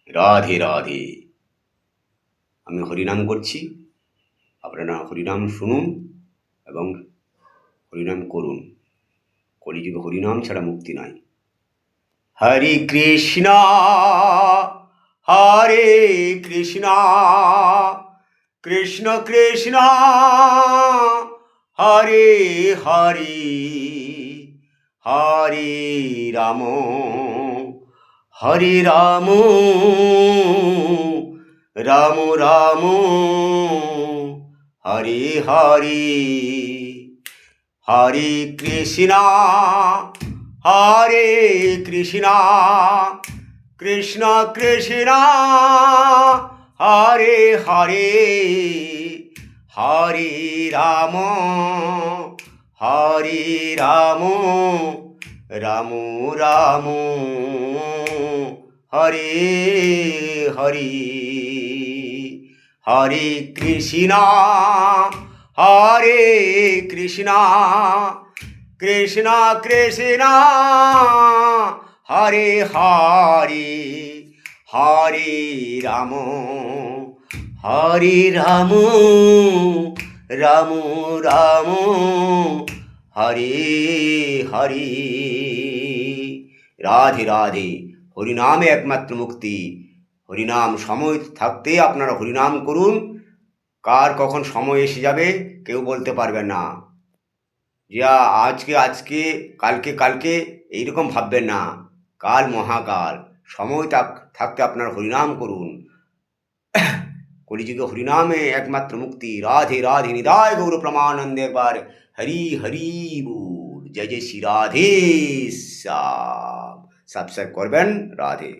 রাধে রাধে। আমি হরিনাম করছি, আপনারা হরিনাম শুনুন এবং হরিনাম করুন। কলিযুগে হরিনাম ছাড়া মুক্তি নাই। হরে কৃষ্ণ হরে কৃষ্ণ কৃষ্ণ কৃষ্ণ হরে হরে হরে রাম হরে রাম রাম রাম হরে হরে। হরে কৃষ্ণ হরে কৃষ্ণ কৃষ্ণ কৃষ্ণ হরে হরে হরে রাম হরে রাম রাম রাম হরে হরে। হরে কৃষ্ণ হরে কৃষ্ণ কৃষ্ণ কৃষ্ণ হরে হরে হরে রাম হরে রাম রাম রাম হরে হরে। রাধে রাধে। হরিনামে একমাত্র মুক্তি। হরিনাম সময় থাকতে আপনারা হরিনাম করুন। কার কখন সময় এসে যাবে কেউ বলতে পারবে না। যে আজকে আজকে কালকে কালকে এইরকম ভাববেন না। কাল মহাকাল। সময় থাকতে আপনারা হরিনাম করুন। কলিযুগে হরিনামে একমাত্র মুক্তি। রাধে রাধে। নিতাই গৌর প্রমানন্দে। একবার হরি হরি বল। জয় জয় শ্রী রাধে শ্যাম। সাবস্ক্রাইব করবেন। রাধে।